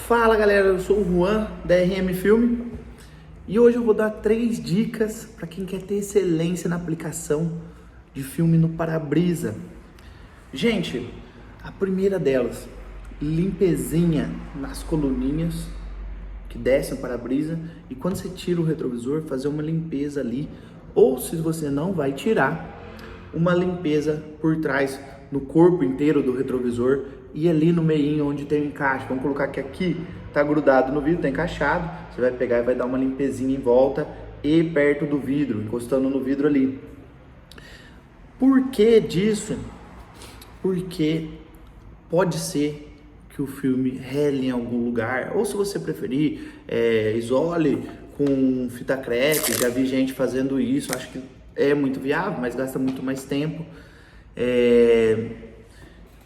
Fala galera, eu sou o Juan da RM Filme e hoje eu vou dar 3 dicas para quem quer ter excelência na aplicação de filme no para-brisa. Gente, a primeira delas, limpezinha nas coluninhas que descem o para-brisa, e quando você tira o retrovisor, fazer uma limpeza ali, ou se você não vai tirar, uma limpeza por trás no corpo inteiro do retrovisor e ali no meinho onde tem o encaixe. Vamos colocar que aqui tá grudado no vidro, tá encaixado, você vai pegar e vai dar uma limpezinha em volta e perto do vidro, encostando no vidro ali. Por que disso? Porque pode ser que o filme rele em algum lugar, ou se você preferir, isole com fita crepe. Já vi gente fazendo isso, acho que é muito viável, mas gasta muito mais tempo.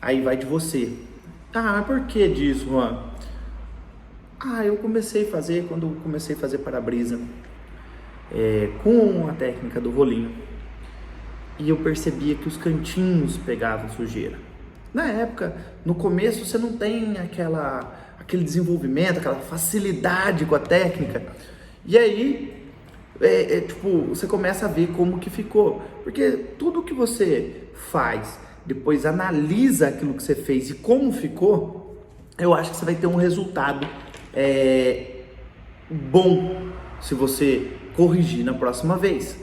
Aí vai de você. Mas por que disso, Juan? Eu comecei a fazer, quando eu comecei a fazer para-brisa com a técnica do rolinho, e eu percebia que os cantinhos pegavam sujeira. Na época, no começo, você não tem aquele desenvolvimento, aquela facilidade com a técnica. E aí, você começa a ver como que ficou. Porque tudo que você faz, depois analisa aquilo que você fez e como ficou, eu acho que você vai ter um resultado bom se você corrigir na próxima vez.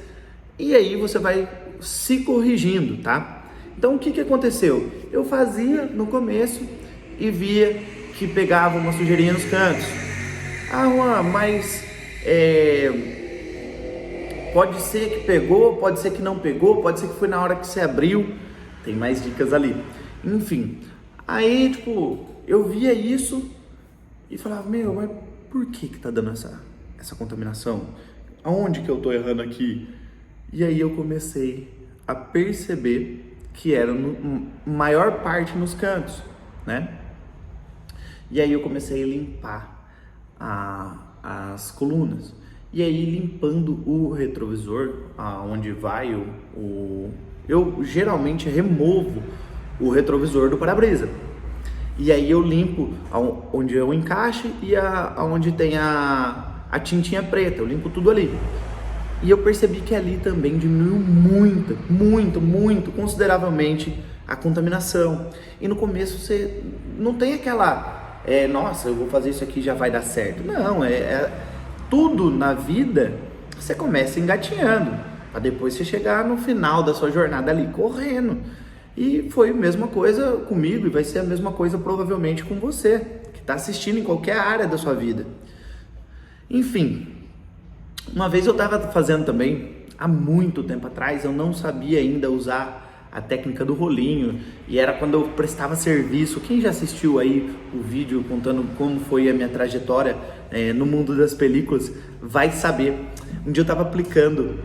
E aí você vai se corrigindo, tá? Então o que aconteceu? Eu fazia no começo e via que pegava uma sujeirinha nos cantos. Juan, mas pode ser que pegou, pode ser que não pegou, pode ser que foi na hora que você abriu. Tem mais dicas ali. Enfim, aí eu via isso e falava, mas por que tá dando essa contaminação? Aonde que eu tô errando aqui? E aí eu comecei a perceber que era maior parte nos cantos, né? E aí eu comecei a limpar as colunas. E aí limpando o retrovisor, onde vai eu geralmente removo o retrovisor do para-brisa. E aí eu limpo onde é o encaixe e onde tem a tintinha preta, eu limpo tudo ali. E eu percebi que ali também diminuiu muito, consideravelmente a contaminação. E no começo você não tem aquela, nossa, eu vou fazer isso aqui e já vai dar certo. Não, tudo na vida você começa engatinhando, para depois você chegar no final da sua jornada ali correndo. E foi a mesma coisa comigo e vai ser a mesma coisa provavelmente com você, que está assistindo em qualquer área da sua vida. Enfim, uma vez eu estava fazendo também, há muito tempo atrás, eu não sabia ainda usar a técnica do rolinho, e era quando eu prestava serviço. Quem já assistiu aí o vídeo contando como foi a minha trajetória no mundo das películas, vai saber. Um dia eu estava aplicando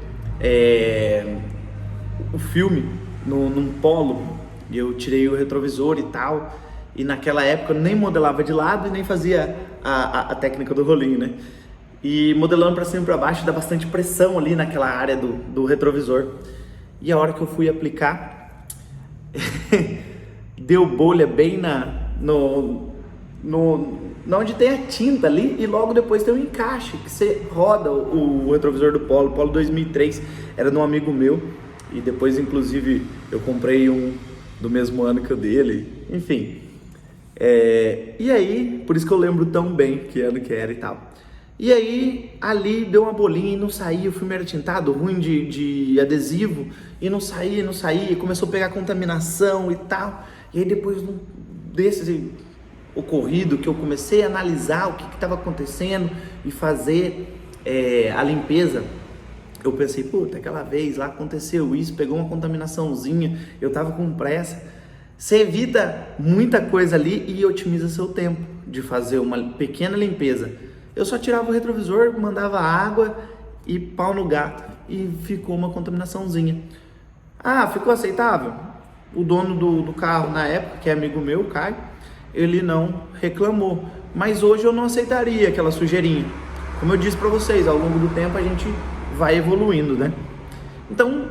o filme num polo, e eu tirei o retrovisor e tal, e naquela época eu nem modelava de lado e nem fazia a técnica do rolinho, né? E modelando para cima e para baixo dá bastante pressão ali naquela área do retrovisor. E a hora que eu fui aplicar, deu bolha bem onde tem a tinta ali, e logo depois tem um encaixe que você roda o retrovisor do Polo 2003, era de um amigo meu, e depois inclusive eu comprei um do mesmo ano que o dele, enfim. E aí, por isso que eu lembro tão bem que ano que era e tal. E aí, ali deu uma bolinha e não saía, o filme era tintado, ruim de adesivo, e não saía, começou a pegar contaminação e tal. E aí depois desse ocorrido que eu comecei a analisar o que estava acontecendo e fazer a limpeza, eu pensei, aquela vez lá aconteceu isso, pegou uma contaminaçãozinha, eu tava com pressa. Você evita muita coisa ali e otimiza seu tempo de fazer uma pequena limpeza. Eu só tirava o retrovisor, mandava água e pau no gato, e ficou uma contaminaçãozinha. Ficou aceitável? O dono do carro na época, que é amigo meu, Caio, ele não reclamou. Mas hoje eu não aceitaria aquela sujeirinha. Como eu disse para vocês, ao longo do tempo a gente vai evoluindo, né? Então,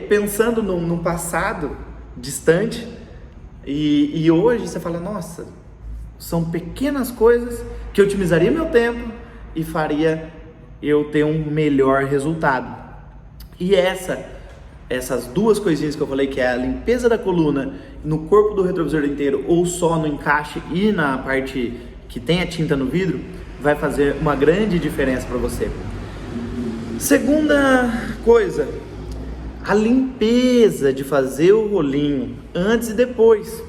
pensando no passado distante, e hoje você fala, nossa, são pequenas coisas que otimizaria meu tempo e faria eu ter um melhor resultado. E essas duas coisinhas que eu falei, que é a limpeza da coluna no corpo do retrovisor inteiro ou só no encaixe e na parte que tem a tinta no vidro, vai fazer uma grande diferença para você. Segunda coisa, a limpeza de fazer o rolinho antes e depois.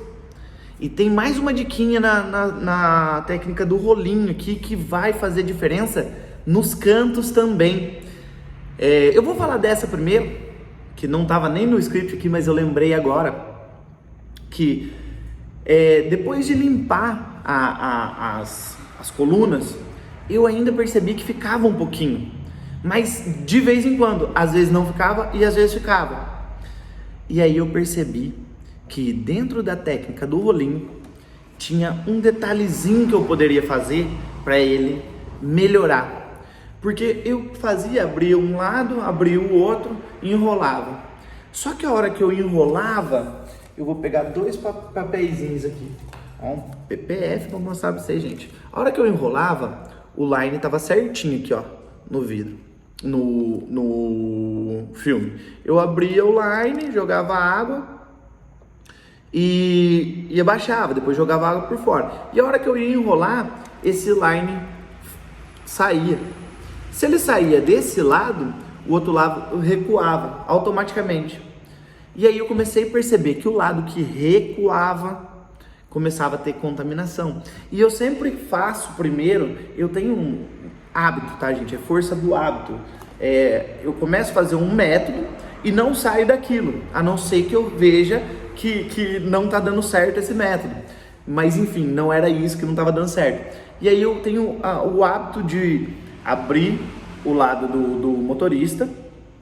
E tem mais uma diquinha na técnica do rolinho aqui que vai fazer diferença nos cantos também. Eu vou falar dessa primeiro, que não estava nem no script aqui, mas eu lembrei agora, que depois de limpar as colunas, eu ainda percebi que ficava um pouquinho, mas de vez em quando, às vezes não ficava e às vezes ficava. E aí eu percebi que dentro da técnica do rolinho tinha um detalhezinho que eu poderia fazer para ele melhorar. Porque eu abria um lado, abria o outro e enrolava. Só que a hora que eu enrolava, eu vou pegar dois papeizinhos aqui, um PPF para mostrar para vocês, gente. A hora que eu enrolava, o line tava certinho aqui, ó, no vidro, no filme. Eu abria o line, jogava água e abaixava, depois jogava água por fora. E a hora que eu ia enrolar, esse line saía. Se ele saía desse lado, o outro lado recuava automaticamente. E aí eu comecei a perceber que o lado que recuava começava a ter contaminação. E eu sempre faço primeiro, eu tenho um hábito, tá, gente? É força do hábito. Eu começo a fazer um método e não saio daquilo, a não ser que eu veja que não tá dando certo esse método. Mas enfim, não era isso que não estava dando certo. E aí eu tenho o hábito de abrir o lado do motorista,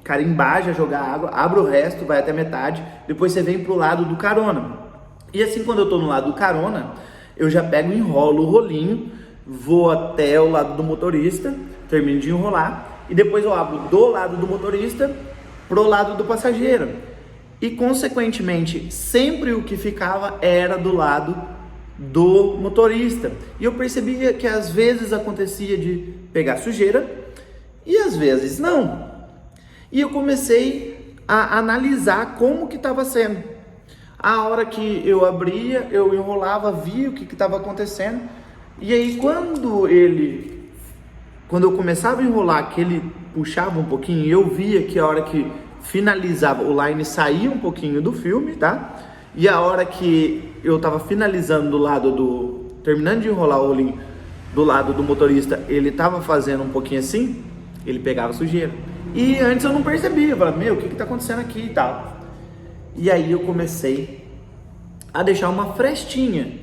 carimbar, já jogar água, abre o resto, vai até metade, depois você vem pro lado do carona. E assim, quando eu tô no lado do carona, eu já pego e enrolo o rolinho, vou até o lado do motorista, termino de enrolar, e depois eu abro do lado do motorista pro lado do passageiro. E consequentemente, sempre o que ficava era do lado do motorista. E eu percebia que às vezes acontecia de pegar sujeira e às vezes não. E eu comecei a analisar como que estava sendo. A hora que eu abria, eu enrolava, via o que estava acontecendo. E aí quando eu começava a enrolar, que ele puxava um pouquinho, eu via que a hora que finalizava, o line saía um pouquinho do filme, tá? E a hora que eu tava finalizando terminando de enrolar o rolinho do lado do motorista, ele tava fazendo um pouquinho assim, ele pegava sujeira. E antes eu não percebia, eu falava, o que tá acontecendo aqui e tal. E aí eu comecei a deixar uma frestinha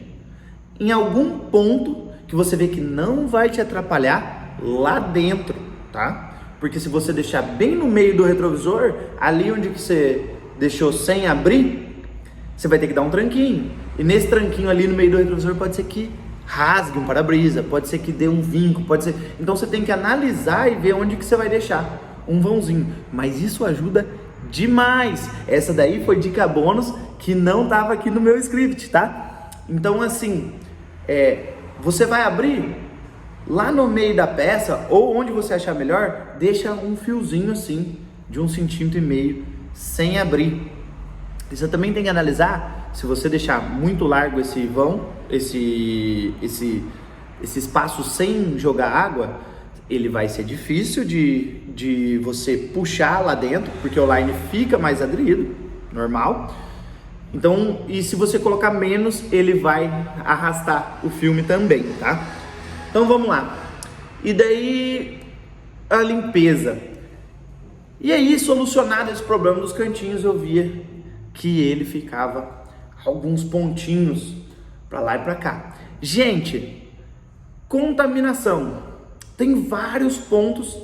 em algum ponto que você vê que não vai te atrapalhar lá dentro, tá? Porque se você deixar bem no meio do retrovisor, ali onde que você deixou sem abrir, você vai ter que dar um tranquinho. E nesse tranquinho ali no meio do retrovisor pode ser que rasgue um para-brisa, pode ser que dê um vinco, pode ser... Então você tem que analisar e ver onde que você vai deixar um vãozinho. Mas isso ajuda demais. Essa daí foi dica bônus que não estava aqui no meu script, tá? Então assim, você vai abrir lá no meio da peça, ou onde você achar melhor, deixa um fiozinho assim, de 1,5 cm, sem abrir. E você também tem que analisar, se você deixar muito largo esse vão, esse espaço sem jogar água, ele vai ser difícil de você puxar lá dentro, porque o line fica mais aderido, normal. Então, e se você colocar menos, ele vai arrastar o filme também, tá? Então vamos lá. E daí a limpeza. E aí, solucionado esse problema dos cantinhos, eu via que ele ficava alguns pontinhos para lá e para cá. Gente, contaminação. Tem vários pontos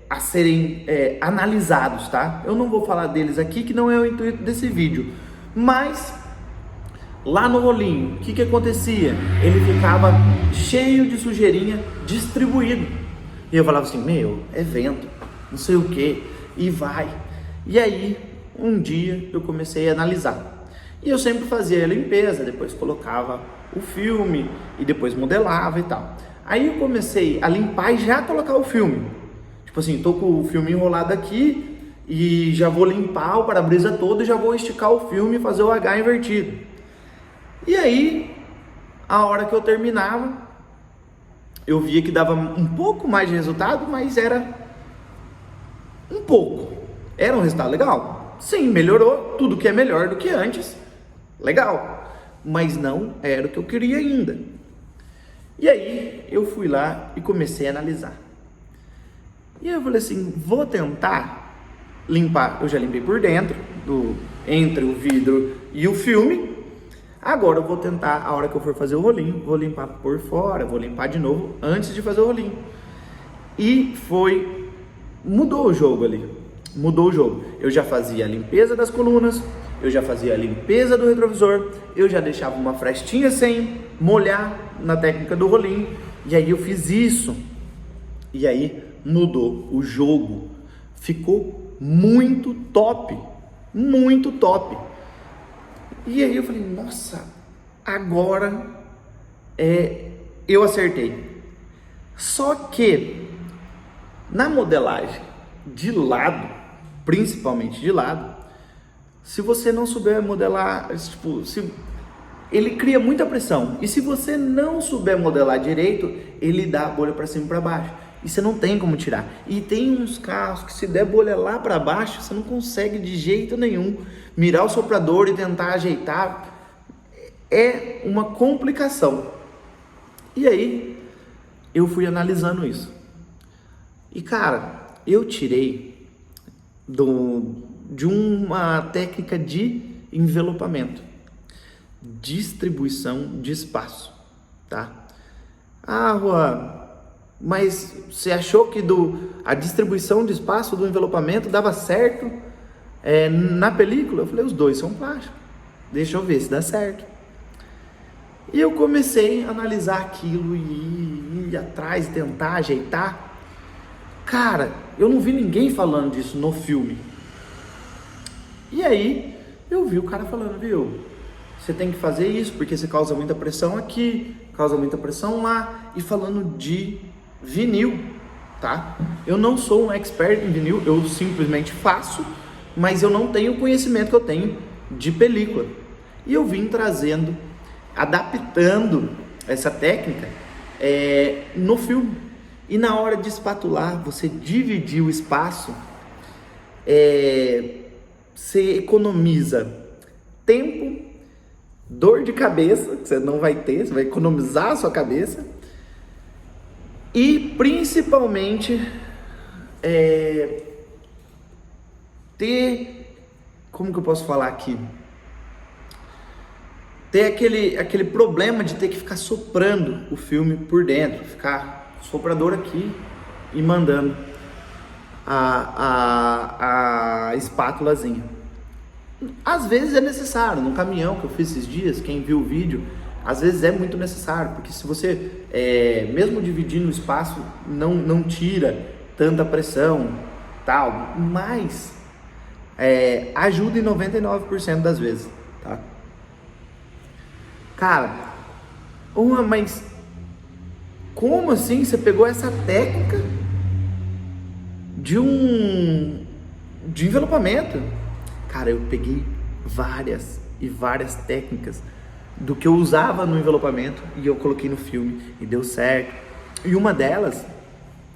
a serem analisados, tá? Eu não vou falar deles aqui, que não é o intuito desse vídeo. Mas lá no rolinho, o que acontecia? Ele ficava cheio de sujeirinha distribuído. E eu falava assim, é vento, não sei o que, e vai. E aí, um dia eu comecei a analisar. E eu sempre fazia a limpeza, depois colocava o filme e depois modelava e tal. Aí eu comecei a limpar e já colocar o filme. Tipo assim, tô com o filme enrolado aqui e já vou limpar o para-brisa todo e já vou esticar o filme e fazer o H invertido. E aí, a hora que eu terminava, eu via que dava um pouco mais de resultado, mas era um pouco. Era um resultado legal? Sim, melhorou, tudo que é melhor do que antes, legal. Mas não era o que eu queria ainda. E aí, eu fui lá e comecei a analisar. E aí eu falei assim, vou tentar limpar. Eu já limpei por dentro, entre o vidro e o filme. Agora eu vou tentar, a hora que eu for fazer o rolinho, vou limpar por fora, vou limpar de novo antes de fazer o rolinho. E mudou o jogo ali, mudou o jogo. Eu já fazia a limpeza das colunas, eu já fazia a limpeza do retrovisor, eu já deixava uma frestinha sem molhar na técnica do rolinho. E aí eu fiz isso, e aí mudou o jogo, ficou muito top, muito top. E aí eu falei, nossa, agora eu acertei. Só que na modelagem de lado, principalmente de lado, se você não souber modelar, tipo, ele cria muita pressão. E se você não souber modelar direito, ele dá a bolha para cima e para baixo. E você não tem como tirar. E tem uns carros que se der bolha lá para baixo, você não consegue de jeito nenhum mirar o soprador e tentar ajeitar. É uma complicação. E aí, eu fui analisando isso. E cara, eu tirei de uma técnica de envelopamento, distribuição de espaço, tá? Juan, mas você achou que a distribuição de espaço do envelopamento dava certo na película? Eu falei, os dois são plástico, deixa eu ver se dá certo. E eu comecei a analisar aquilo e ir atrás, tentar ajeitar. Cara, eu não vi ninguém falando disso no filme. E aí, eu vi o cara falando, viu? Você tem que fazer isso porque você causa muita pressão aqui, causa muita pressão lá. E falando de vinil, tá? Eu não sou um expert em vinil, eu simplesmente faço, mas eu não tenho o conhecimento que eu tenho de película. E eu vim trazendo, adaptando essa técnica no filme. E na hora de espatular, você dividir o espaço, você economiza tempo, dor de cabeça, que você não vai ter, você vai economizar a sua cabeça. E principalmente como que eu posso falar aqui? Ter aquele problema de ter que ficar soprando o filme por dentro, ficar soprador aqui e mandando a espátulazinha. Às vezes é necessário, no caminhão que eu fiz esses dias, quem viu o vídeo, às vezes é muito necessário, porque se você, mesmo dividindo o espaço, não tira tanta pressão, tal, mas ajuda em 99% das vezes, tá? Cara, mas como assim você pegou essa técnica de envelopamento? Cara, eu peguei várias e várias técnicas do que eu usava no envelopamento e eu coloquei no filme e deu certo. E uma delas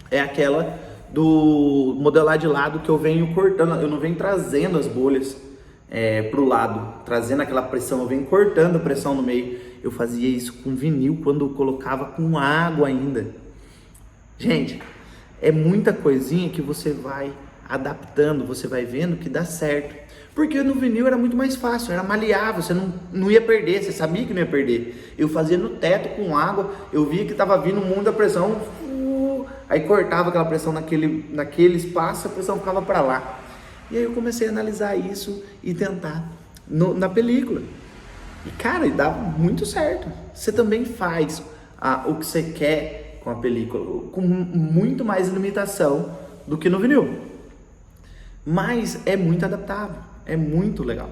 é aquela do modelar de lado, que eu venho cortando, eu não venho trazendo as bolhas pro lado, trazendo aquela pressão, eu venho cortando a pressão no meio. Eu fazia isso com vinil quando eu colocava com água ainda. Gente, é muita coisinha que você vai adaptando, você vai vendo que dá certo. Porque no vinil era muito mais fácil, era maleável, você não ia perder, você sabia que não ia perder. Eu fazia no teto com água, eu via que estava vindo muita pressão, aí cortava aquela pressão naquele espaço, a pressão ficava para lá. E aí eu comecei a analisar isso e tentar na película. E cara, dá muito certo. Você também faz o que você quer com a película, com muito mais limitação do que no vinil. Mas é muito adaptável, é muito legal.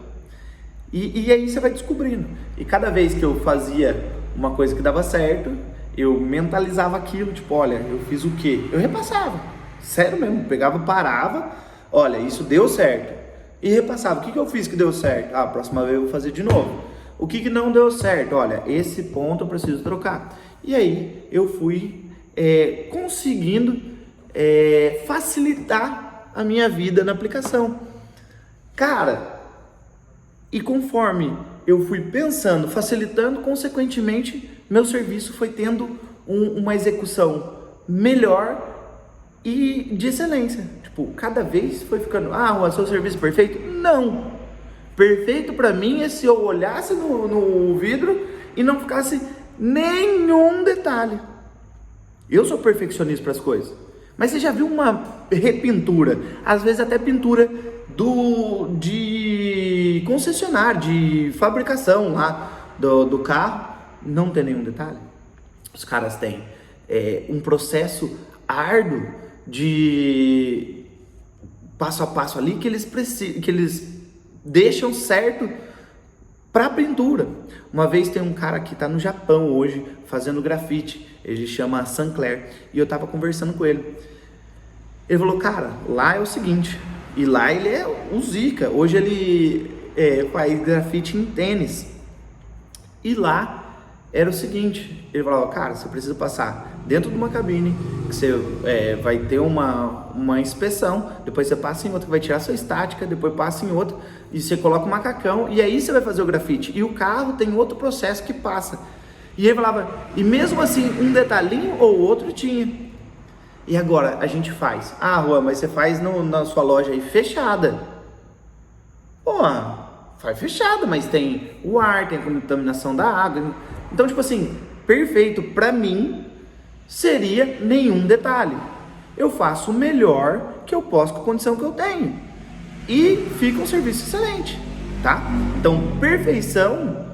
E aí você vai descobrindo. E cada vez que eu fazia uma coisa que dava certo, eu mentalizava aquilo, tipo, olha, eu fiz o quê? Eu repassava, sério mesmo, pegava, parava, olha, isso deu certo, e repassava, o que eu fiz que deu certo? Ah, a próxima vez eu vou fazer de novo. O que não deu certo? Olha, esse ponto eu preciso trocar. E aí eu fui conseguindo facilitar a minha vida na aplicação. Cara, e conforme eu fui pensando, facilitando, consequentemente, meu serviço foi tendo uma execução melhor e de excelência. Tipo, cada vez foi ficando, o seu serviço é perfeito? Não! Perfeito para mim é se eu olhasse no vidro e não ficasse nenhum detalhe. Eu sou perfeccionista para as coisas. Mas você já viu uma repintura, às vezes até pintura de concessionário, de fabricação lá do carro, não tem nenhum detalhe? Os caras têm um processo árduo de passo a passo ali que eles deixam certo para pintura. Uma vez tem um cara que está no Japão hoje fazendo grafite, ele chama Sancler, e eu tava conversando com ele. Ele falou, cara, lá é o seguinte, e lá ele é o zica, hoje ele faz grafite em tênis, e lá era o seguinte, ele falava, cara, você precisa passar dentro de uma cabine, que você vai ter uma inspeção, depois você passa em outra, que vai tirar sua estática, depois passa em outra, e você coloca o macacão, e aí você vai fazer o grafite, e o carro tem outro processo que passa. E ele falava, e mesmo assim, um detalhinho ou outro tinha. E agora a gente faz, Juan, mas você faz na sua loja aí fechada. Pô, faz fechada, mas tem o ar, tem a contaminação da água. Então, tipo assim, perfeito pra mim seria nenhum detalhe. Eu faço o melhor que eu posso com a condição que eu tenho. E fica um serviço excelente, tá? Então, perfeição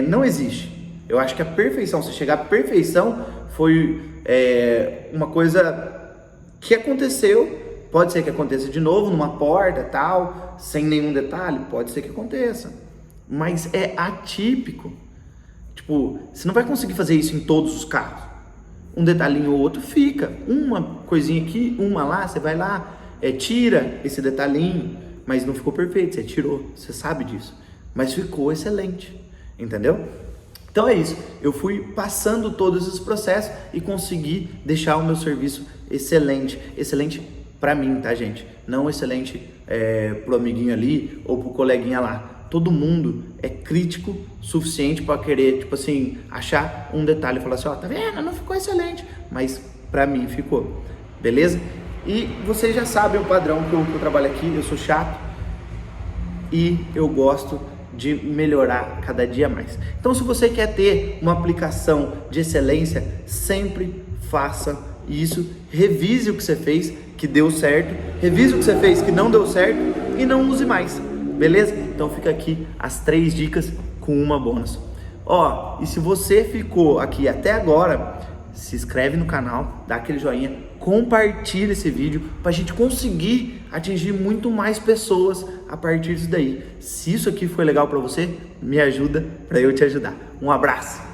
não existe. Eu acho que a perfeição, se chegar à perfeição, foi uma coisa que aconteceu. Pode ser que aconteça de novo numa porta tal, sem nenhum detalhe, pode ser que aconteça. Mas é atípico. Tipo, você não vai conseguir fazer isso em todos os carros. Um detalhinho ou outro fica. Uma coisinha aqui, uma lá, você vai lá, tira esse detalhinho, mas não ficou perfeito, você tirou, você sabe disso. Mas ficou excelente, entendeu? Então é isso, eu fui passando todos esses processos e consegui deixar o meu serviço excelente. Excelente pra mim, tá, gente? Não excelente pro amiguinho ali ou pro coleguinha lá. Todo mundo é crítico suficiente para querer, tipo assim, achar um detalhe e falar assim, tá vendo? Não ficou excelente, mas pra mim ficou, beleza? E vocês já sabem o padrão que eu trabalho aqui, eu sou chato e eu gosto de melhorar cada dia mais. Então, se você quer ter uma aplicação de excelência, sempre faça isso, revise o que você fez que deu certo, revise o que você fez que não deu certo e não use mais, beleza? Então fica aqui as 3 dicas com uma bônus. E se você ficou aqui até agora, se inscreve no canal, dá aquele joinha, compartilha esse vídeo para a gente conseguir atingir muito mais pessoas a partir disso daí. Se isso aqui foi legal para você, me ajuda para eu te ajudar. Um abraço!